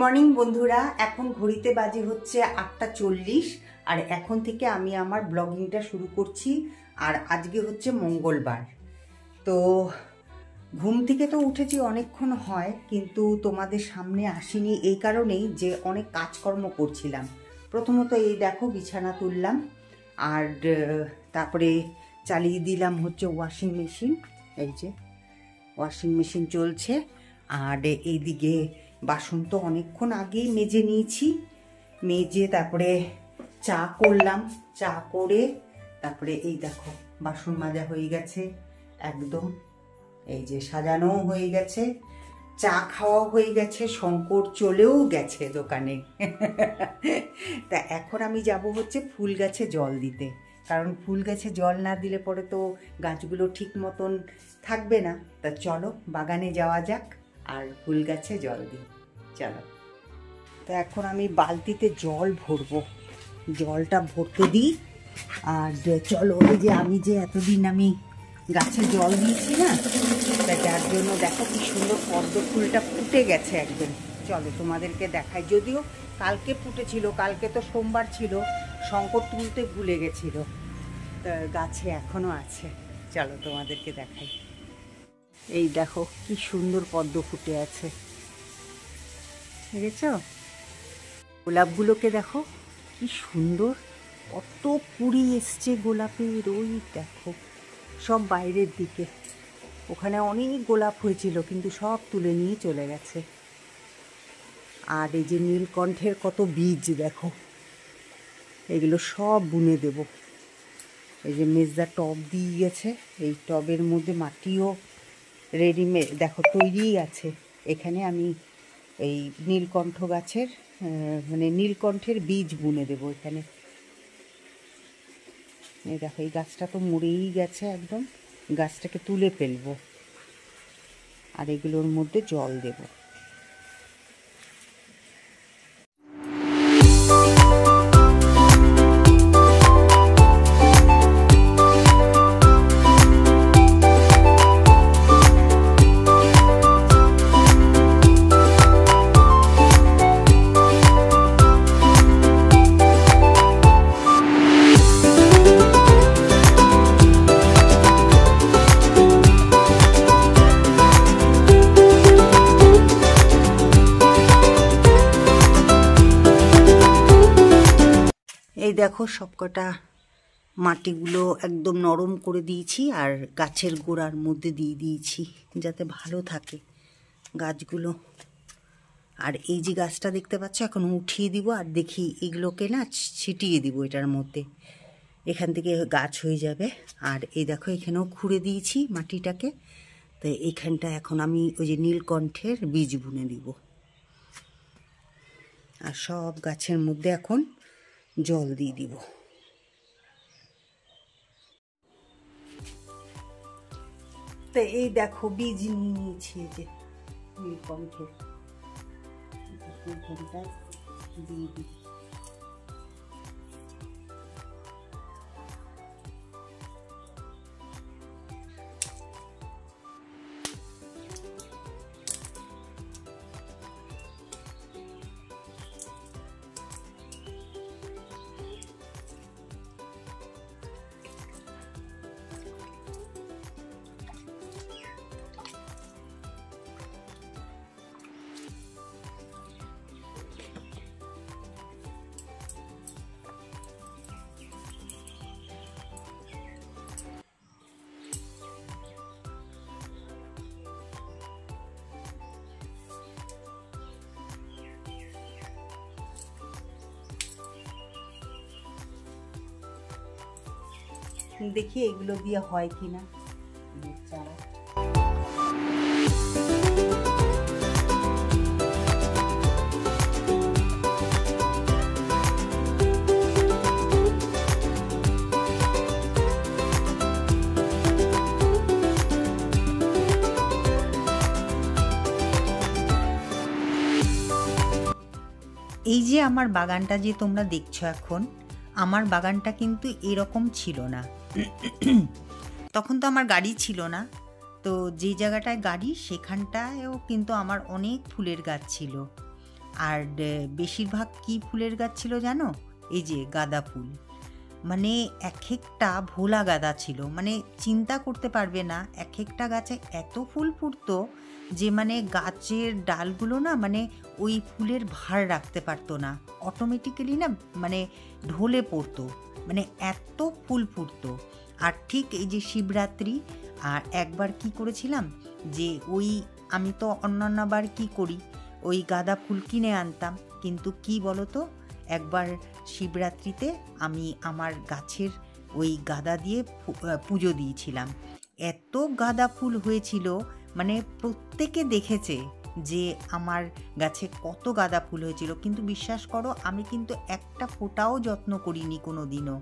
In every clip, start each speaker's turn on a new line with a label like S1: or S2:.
S1: Morning বন্ধুরা, এখন ঘড়িতে বাজে হচ্ছে 8:40 আর এখন থেকে আমি আমার ব্লগিংটা শুরু করছি। আর আজকে হচ্ছে মঙ্গলবার। তো ঘুম থেকে তো উঠেছি অনেকক্ষণ হয়, কিন্তু তোমাদের সামনে আসিনি এই কারণেই যে অনেক কাজকর্ম করছিলাম। প্রথমত এই দেখো বিছানা তুললাম, আর তারপরে চালিয়ে দিলাম হচ্ছে ওয়াশিং মেশিন। এই যে ওয়াশিং মেশিন চলছে। আর এইদিকে বাসন তো অনেকক্ষণ আগেই মেজে নিয়েছি, মেজে তারপরে চা করলাম। চা করে তারপরে এই দেখো বাসন মাজা হয়ে গেছে একদম, এই যে সাজানো হয়ে গেছে, চা খাওয়া হয়ে গেছে, শঙ্কর চলেও গেছে দোকানে। তা এখন আমি যাব হচ্ছে ফুল গাছে জল দিতে, কারণ ফুল গাছে জল না দিলে পরে তো গাছগুলো ঠিক মতন থাকবে না। তা চলো বাগানে যাওয়া যাক আর ফুল গাছে জল দিই, চলো। তো এখন আমি বালতিতে জল ভরবো, জলটা ভরতে দিই। আর চলো, ওই যে আমি যে এতদিন আমি গাছে জল দিয়েছি না, তা যার জন্য দেখো কি সুন্দর পদ্ম ফুলটা ফুটে গেছে একদম। চলো তোমাদেরকে দেখাই, যদিও কালকে ফুটেছিল, কালকে তো সোমবার ছিল, শঙ্কর তুলতে ভুলে গেছিল, তা গাছে এখনো আছে। চলো তোমাদেরকে দেখাই। এই দেখো কি সুন্দর পদ্ম ফুটে আছে, দেখেছ? গোলাপগুলোকে দেখো কি সুন্দর, কত কুড়ি এসছে গোলাপের। ওই দেখো সব বাইরের দিকে, ওখানে অনেক গোলাপ হয়েছিল কিন্তু সব তুলে নিয়ে চলে গেছে। আর এই যে নীলকণ্ঠের কত বীজ দেখো, এগুলো সব বুনে দেব। এই যে মেজদা টব দিয়ে গেছে, এই টবের মধ্যে মাটিও রেডিমেড দেখো তৈরিই আছে। এখানে আমি এই নীলকণ্ঠ গাছের মানে নীলকণ্ঠের বীজ বুনে দেবো এখানে। এই দেখো এই গাছটা তো মরেই গেছে একদম, গাছটাকে তুলে ফেলবো আর এগুলোর মধ্যে জল দেব। এই দেখো সবকটা মাটিগুলো একদম নরম করে দিয়েছি আর গাছের গোড়ার মধ্যে দিয়ে দিয়েছি যাতে ভালো থাকে গাছগুলো। আর এই যে গাছটা দেখতে পাচ্ছ এখন উঠিয়ে দিব, আর দেখি এগুলোকে না ছিটিয়ে দিব এটার মধ্যে, এখান থেকে গাছ হয়ে যাবে। আর এই দেখো এখানেও খুঁড়ে দিয়েছি মাটিটাকে, তো এইখানটা এখন আমি ওই যে নীলকণ্ঠের বীজ বুনে দিব। আর সব গাছের মধ্যে এখন জল দিয়ে দিব। তো এই দেখো বীজ নিয়ে নিয়েছি, এই যে নীলকণ্ঠের দিয়ে দিই। দেখি এগুলো দিয়ে হয় কিনা চারা। এই যে আমার বাগানটা যে তোমরা দেখছো এখন, আমার বাগানটা কিন্তু এরকম ছিল না। তখন তো আমার গাড়ি ছিল না, তো যে জায়গাটায় গাড়ি সেখানটায়ও কিন্তু আমার অনেক ফুলের গাছ ছিল। আর বেশিরভাগ কি ফুলের গাছ ছিল জানো? এই যে গাঁদা ফুল, মানে এক একটা ভোলা গাঁদা ছিল, মানে চিন্তা করতে পারবে না, এক একটা গাছে এত ফুল ফুটতো যে মানে গাছের ডালগুলো না মানে ওই ফুলের ভার রাখতে পারতো না, অটোমেটিক্যালি না মানে ঢলে পড়তো, মানে এত ফুল ফুটতো। আর ঠিক এই যে শিবরাত্রি, আর একবার কি করেছিলাম যে ওই আমি তো অন্যান্যবার কি করি ওই গাঁদা ফুল কিনে আনতাম, কিন্তু কি বলতো একবার শিবরাত্রিতে আমি আমার গাছের ওই গাঁদা দিয়ে পুজো দিয়েছিলাম। এত গাঁদা ফুল হয়েছিল, মানে প্রত্যেকে দেখেছে যে আমার গাছে কত গাঁদা ফুল হয়েছিল, কিন্তু বিশ্বাস করো আমি কিন্তু একটা ফোঁটাও যত্ন করিনি কোনো দিনও।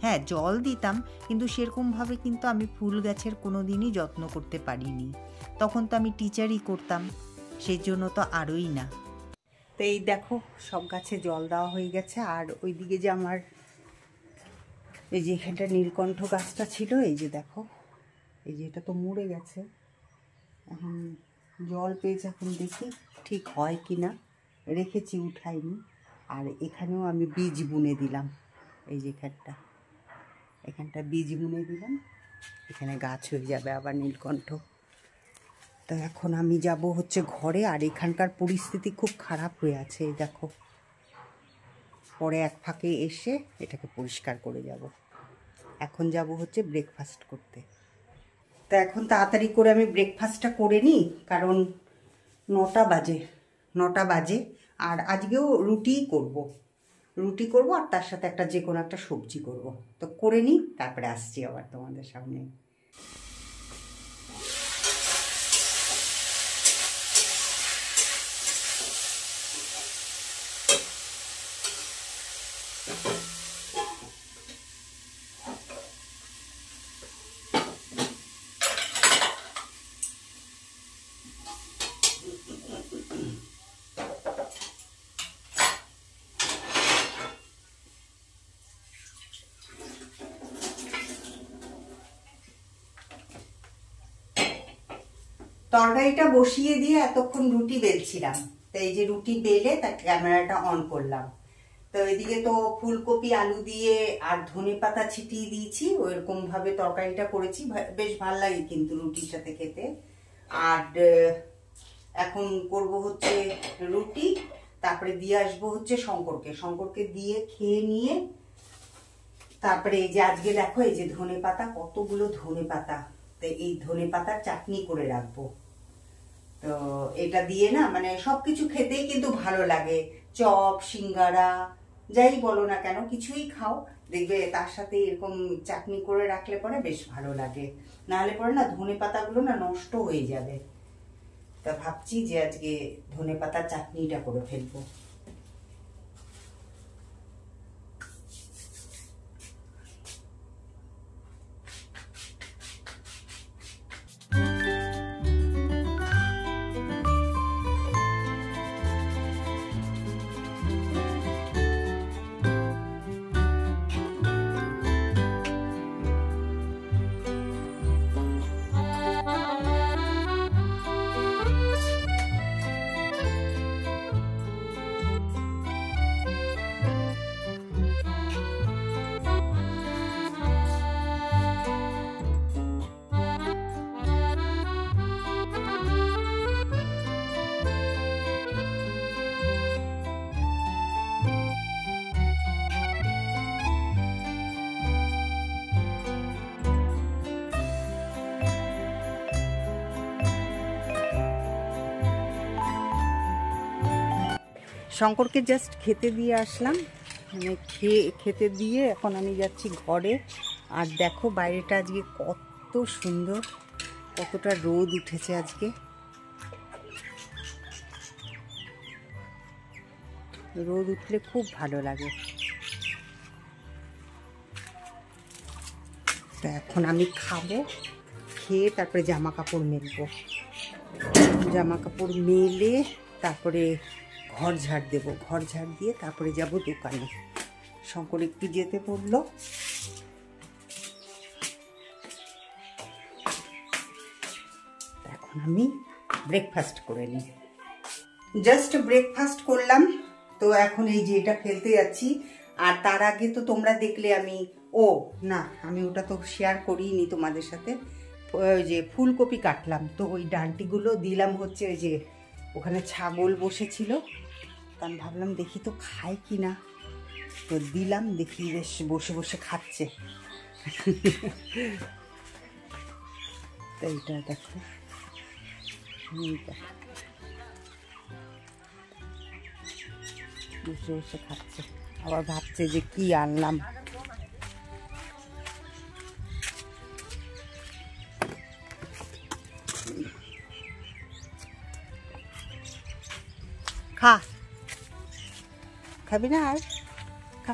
S1: হ্যাঁ, জল দিতাম, কিন্তু সেরকমভাবে কিন্তু আমি ফুল গাছের কোনো দিনই যত্ন করতে পারিনি। তখন তো আমি টিচারই করতাম, সেই জন্য তো আরোই না। তো এই দেখো সব গাছে জল দেওয়া হয়ে গেছে। আর ওইদিকে যে আমার এই যে এখানটা নীলকণ্ঠ গাছটা ছিল, এই যে দেখো এই যে এটা তো মরে গেছে, এখন জল পেয়েছে, এখন দেখি ঠিক হয় কি না, রেখেছি উঠাইনি। আর এখানেও আমি বীজ বুনে দিলাম, এই যে এখানটা বীজ বুনে দিলাম, এখানে গাছ হয়ে যাবে আবার নীলকণ্ঠ। তো এখন আমি যাব হচ্ছে ঘরে। আর এখানকার পরিস্থিতি খুব খারাপ হয়ে আছে, এই দেখো, পরে এক ফাঁকে এসে এটাকে পরিষ্কার করে যাব। এখন যাব হচ্ছে ব্রেকফাস্ট করতে। তো এখন তাড়াতাড়ি করে আমি ব্রেকফাস্টটা করে নিই, কারণ 9টা বাজে। আর আজকেও রুটি করব আর তার সাথে একটা যে কোনো একটা সবজি করব। তো করে নিই, তারপরে আসছি আবার তোমাদের সামনে। তরকারিটা বসিয়ে দিয়ে এতক্ষণ রুটি বেলছিলাম। তো এই যে রুটি বেলে তার ক্যামেরাটা অন করলাম। তো এদিকে তো ফুলকপি আলু দিয়ে আর ধনেপাতা ছিটিয়ে দিয়েছি, ওইরকম ভাবে তরকারিটা করেছি, বেশ ভালো লাগে কিন্তু রুটির সাথে খেতে। আর এখন করব হচ্ছে রুটি, তারপরে দিয়ে আসবো হচ্ছে শঙ্করকে দিয়ে খেয়ে নিয়ে তারপরে এই যে আজকে দেখো এই যে ধনেপাতা, কতগুলো ধনেপাতা, তো এই ধনেপাতার চাটনি করে রাখবো। তো এটা দিয়ে না মানে সবকিছু খেতেই কিন্তু ভালো লাগে, চপ সিঙ্গারা যাই বলো না কেন, কিছুই খাও দেখবে তার সাথে এরকম চাটনি করে রাখলে পরে বেশ ভালো লাগে, নাহলে পরে না ধনেপাতাগুলো না নষ্ট হয়ে যাবে। তা ভাবছি যে আজকে ধনেপাতার চাটনিটা করে ফেলবো। শঙ্করকে জাস্ট খেতে দিয়ে আসলাম, মানে খেতে দিয়ে এখন আমি যাচ্ছি ঘরে। আর দেখো বাইরেটা আজকে কত সুন্দর, কতটা রোদ উঠেছে আজকে, রোদ উঠলে খুব ভালো লাগে। তো এখন আমি খাবো, খেয়ে তারপরে জামা কাপড় মেলবো, জামা কাপড় মেলে তারপরে ঘর ঝাড় দেবো, ঘর ঝাড় দিয়ে তারপরে যাব দোকানে। শঙ্কর একটু যেতে পড়লো। এখন আমি ব্রেকফাস্ট করে নিই। জাস্ট ব্রেকফাস্ট করলাম, তো এখন এই যে এটা ফেলতে যাচ্ছি। আর তার আগে তো তোমরা দেখলে আমি আমি ওটা তো শেয়ার করিনি তোমাদের সাথে। ওই যে ফুলকপি কাটলাম, তো ওই ডান্টিগুলো দিলাম হচ্ছে ওই যে ওখানে ছাগল বসেছিল, তো আমি ভাবলাম দেখি তো খায় কি না, তো দিলাম, দেখি বেশ বসে বসে খাচ্ছে। তো এইটা দেখো, বসে বসে খাচ্ছে, আবার ভাবছে যে কি আনলাম। খা, খাবি না আর খা।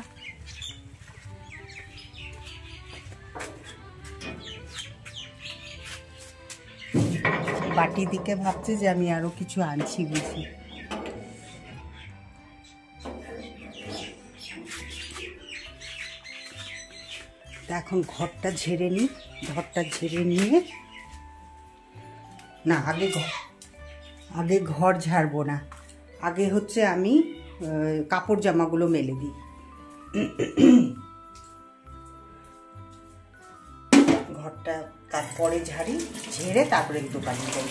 S1: বাটি দিকে ভাবছে যে আমি আরো কিছু আনছি বুঝি। এখন ঘরটা ঝেড়ে নিই, ঘরটা ঝেড়ে নিয়ে না, আগে ঘর ঝাড়বো না, আগে হচ্ছে আমি কাপড় জামাগুলো মেলে দিই। ঘরটা তারপরে ঝাড়ি, ঝেড়ে তারপরে দোকানে যাই।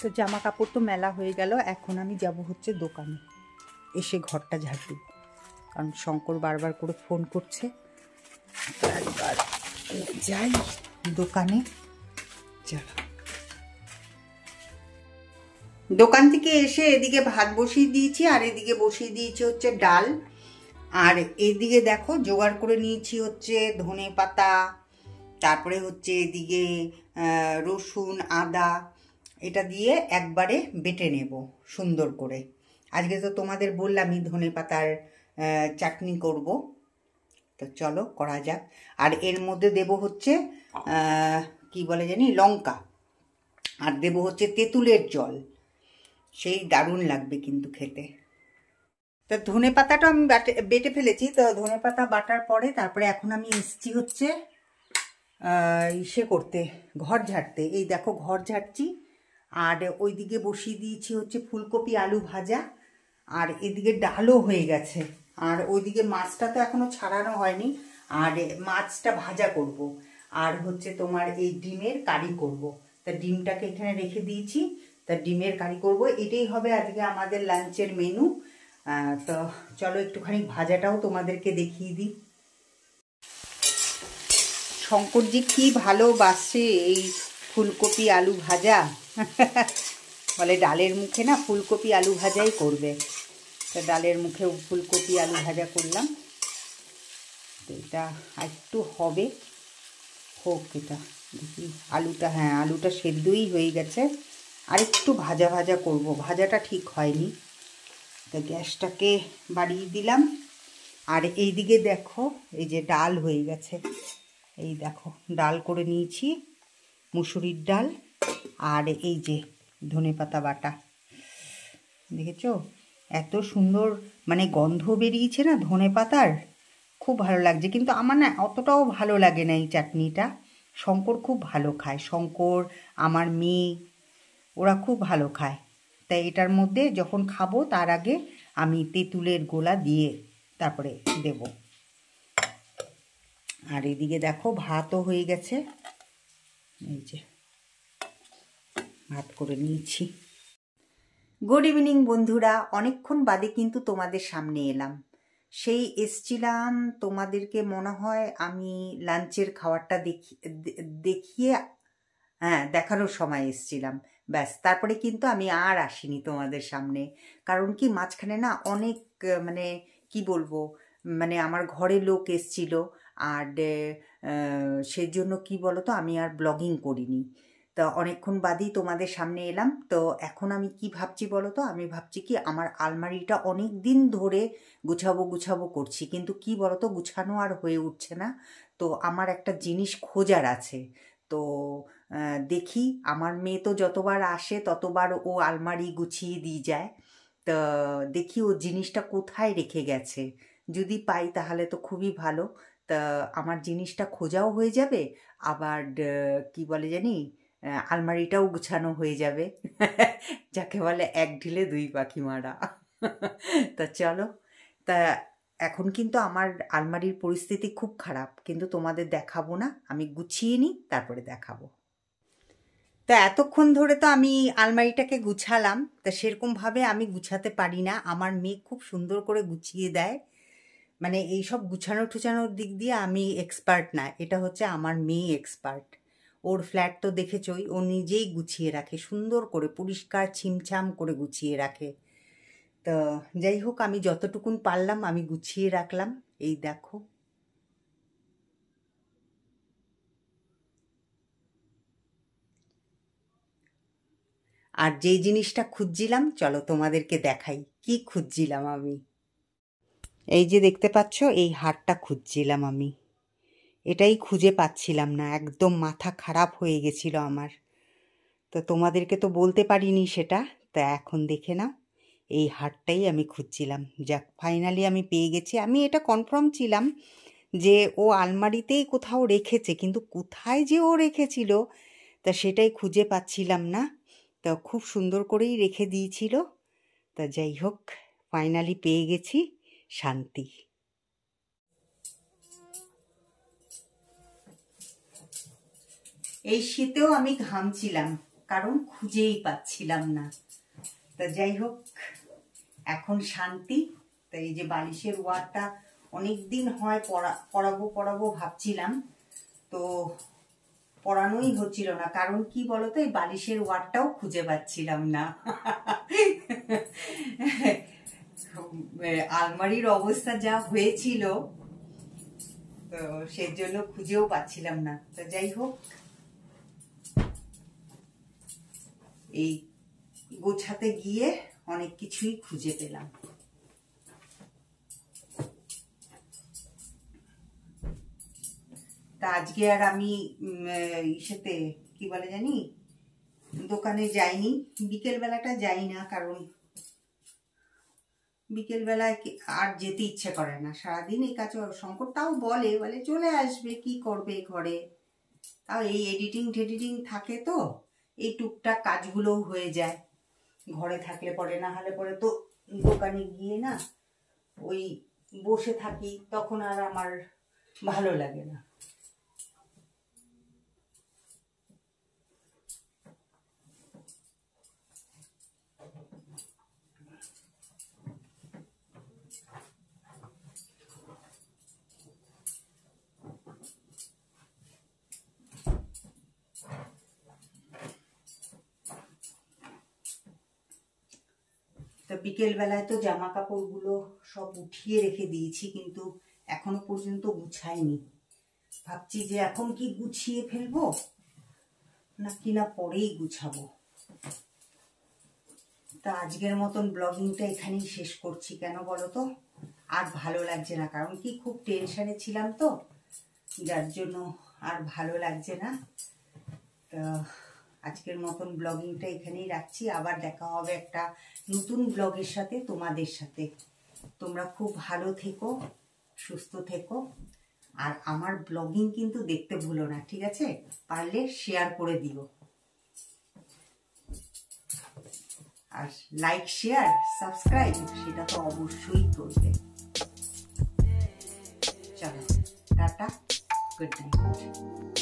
S1: তো জামা কাপড় তো মেলা হয়ে গেল, এখন আমি যাব হচ্ছে দোকানে, এসে ঘরটা ঝাড় দিব, কারণ শঙ্কর বারবার করে ফোন করছে। তো একবার যাই দোকানে। চলো, দোকান থেকে এসে এদিকে ভাত বসিয়ে দিয়েছি, আর এদিকে বসিয়ে দিয়েছি হচ্ছে ডাল, আর এদিকে দেখো জোগাড় করে নিয়েছি হচ্ছে ধনে পাতা, তারপরে হচ্ছে এদিকে রসুন আদা, এটা দিয়ে একবারে বেটে নেব সুন্দর করে। আজকে তো তোমাদের বললামই ধনে পাতার চাটনি করব, তো চলো করা যাক। আর এর মধ্যে দেব হচ্ছে কি বলে জানি, লঙ্কা, আর দেব হচ্ছে তেঁতুলের জল, সেই দারুণ লাগবে কিন্তু খেতে। তো ধনে পাতাটা আমি বেটে ফেলেছি, তো ধনে পাতা বাটার পরে তারপরে এখন আমি এসছি হচ্ছে ইসে করতে, ঘর ঝাড়তে। এই দেখো ঘর ঝাড়ছি, আর ওইদিকে বসিয়ে দিয়েছি হচ্ছে ফুলকপি আলু ভাজা, আর এদিকে ডালও হয়ে গেছে, আর ওইদিকে মাছটা তো এখনো ছাড়ানো হয়নি, আর মাছটা ভাজা করব, আর হচ্ছে তোমার এই ডিমের কারি করব। তা ডিমটাকে এখানে রেখে দিয়েছি, তা ডিমের কারি করব, এটাই হবে আজকে আমাদের লাঞ্চের মেনু। তো চলো একটুখানি ভাজাটাও তোমাদেরকে দেখিয়ে দিই। শঙ্করজি কি ভালোবাসে এই ফুলকপি আলু ভাজা, বলে ডালের মুখে না ফুলকপি আলু ভাজাই করবে, তা ডালের মুখে ফুলকপি আলু ভাজা করলাম। তো এটা একটু হবে, হোক, এটা দেখি আলুটা, হ্যাঁ আলুটা সেদ্ধই হয়ে গেছে, আর একটু ভাজা ভাজা করব, ভাজাটা ঠিক হয়নি। তা গ্যাসটাকে বাড়িয়ে দিলাম, আর এই দিকে দেখো এই যে ডাল হয়ে গেছে, এই দেখো ডাল করে নিয়েছি, মুসুরির ডাল, আর এই যে ধনেপাতা বাটা, দেখেছো এত সুন্দর মানে গন্ধ বেরিয়েছে না ধনেপাতার, খুব ভালো লাগছে। কিন্তু আমার না অতটাও ভালো লাগে না এই চাটনিটা, শঙ্কর খুব ভালো খায়, শঙ্কর আমার মেয়ে ওরা খুব ভালো খায়, তাই এটার মধ্যে যখন খাবো তার আগে আমি তেঁতুলের গোলা দিয়ে তারপরে দেব। আর এদিকে দেখো ভাতও হয়ে গেছে, এই যে ভাত করে নিয়েছি। গুড ইভিনিং বন্ধুরা, অনেকক্ষণ বাদে কিন্তু তোমাদের সামনে এলাম। সেই এসছিলাম তোমাদেরকে মনে হয় আমি লাঞ্চের খাবারটা দেখিয়ে দেখানোর সময় এসছিলাম, ব্যাস তারপরে কিন্তু আমি আর আসিনি তোমাদের সামনে। কারণ কি মাঝখানে না অনেক মানে কি বলবো, মানে আমার ঘরে লোক এসছিল, আর সেজন্য কি বলতো আমি আর ব্লগিং করিনি। তো অনেকক্ষণ বাদেই তোমাদের সামনে এলাম। তো এখন আমি কি ভাবছি বলো তো, আমি ভাবছি কি আমার আলমারিটা অনেক দিন ধরে গুছাবো করছি, কিন্তু কি বলো তো গুছানো আর হয়ে উঠছে না। তো আমার একটা জিনিস খোঁজার আছে। তো দেখি, আমার মেয়ে তো যতবার আসে ততবার ও আলমারি গুছিয়ে দিয়ে যায়। তো দেখি ও জিনিসটা কোথায় রেখে গেছে, যদি পাই তাহলে তো খুবই ভালো। তা আমার জিনিসটা খোঁজাও হয়ে যাবে, আবার কি বলে জানি আলমারিটাও গুছানো হয়ে যাবে। যাকে বলে এক ঢিলে দুই পাখি মারা। তা চলো। তা এখন কিন্তু আমার আলমারির পরিস্থিতি খুব খারাপ, কিন্তু তোমাদের দেখাবো না, আমি গুছিয়ে নিই তারপরে দেখাবো। তা এতক্ষণ ধরে তো আমি আলমারিটাকে গুছালাম, তা সেরকমভাবে আমি গুছাতে পারি না, আমার মেয়ে খুব সুন্দর করে গুছিয়ে দেয়। মানে এইসব গুছানো টুছানোর দিক দিয়ে আমি এক্সপার্ট না, এটা হচ্ছে আমার মেয়ে এক্সপার্ট। ওর ফ্ল্যাট তো দেখেছই, ও নিজেই গুছিয়ে রাখে, সুন্দর করে পরিষ্কার ছিমছাম করে গুছিয়ে রাখে। তো যাই হোক, আমি যতটুকুন পারলাম আমি গুছিয়ে রাখলাম। এই দেখো, আর যেই জিনিসটা খুঁজছিলাম চলো তোমাদেরকে দেখাই কি খুঁজছিলাম আমি। এই যে দেখতে পাচ্ছ, এই হারটা খুঁজছিলাম আমি, এটাই খুঁজে পাচ্ছিলাম না, একদম মাথা খারাপ হয়ে গেছিল আমার। তো তোমাদেরকে তো বলতে পারিনি সেটা, তা এখন দেখে নাও, এই হারটাই আমি খুঁজছিলাম। যাক, ফাইনালি আমি পেয়ে গেছি। আমি এটা কনফার্ম ছিলাম যে ও আলমারিতেই কোথাও রেখেছে, কিন্তু কোথায় যে ও রেখেছিল তা সেটাই খুঁজে পাচ্ছিলাম না। তা খুব সুন্দর করেই রেখে দিয়েছিল। তা যাই হোক, ফাইনালি পেয়ে গেছি, শান্তি। এই শীতেও আমি ঘামছিলাম, কারণ খুঁজেই পাচ্ছিলাম না। তা যাই হোক, এখন শান্তি। তা এই যে বালিশের ওয়ারটা অনেক দিন হয় পরাবো ভাবছিলাম, তো পরানোই হচ্ছিল না। কারণ কি বলতো, এই বালিশের ওয়ারটাও খুঁজে পাচ্ছিলাম না। আলমারির অবস্থা যা হয়েছিল, তো সেজন্য খুঁজেও পাচ্ছিলাম না। তো যাই হোক, এই গোছাতে গিয়ে অনেক কিছুই খুঁজে পেলাম। তা আজকে আর আমি ইসেতে কি বলে জানি দোকানে যাইনি, বিকেল বেলাটা যাই না, কারণ বিকেল বেলায় আর যেতে ইচ্ছে করে না, সারাদিন এই কাজ। শঙ্কর তাও বলে চলে আসবে, কি করবে ঘরে, তাও এই এডিটিং থাকে, তো এই টুকটাক কাজগুলোও হয়ে যায় ঘরে থাকলে পরে। না হলে পরে তো দোকানে গিয়ে না ওই বসে থাকি, তখন আর আমার ভালো লাগে না। তো বিকেল বেলায় তো জামা কাপড়গুলো সব উঠিয়ে রেখে দিয়েছি, কিন্তু এখনো পর্যন্ত গুছাইনি। ভাবছি যে এখন কি গুছিয়ে ফেলবো নাকি না পরেই গুছাবো। তা আজকের মতন ব্লগিংটা এখানেই শেষ করছি। কেন বলো তো, আর ভালো লাগছে না, কারণ কি খুব টেনশনে ছিলাম, তো যার জন্য আর ভালো লাগছে না। তা আজকের মতন ব্লগিংটা এখানেই রাখছি। আবার দেখা হবে একটা নতুন ব্লগের সাথে, তোমাদের সাথে। তোমরা খুব ভালো থেকো, সুস্থ থেকো, আর আমার ব্লগিং কিন্তু দেখতে ভুলো না, ঠিক আছে? পারলে শেয়ার করে দিও, আর লাইক শেয়ার সাবস্ক্রাইব সেটা তো অবশ্যই করবে। চলো, টাটা, গুড নাইট।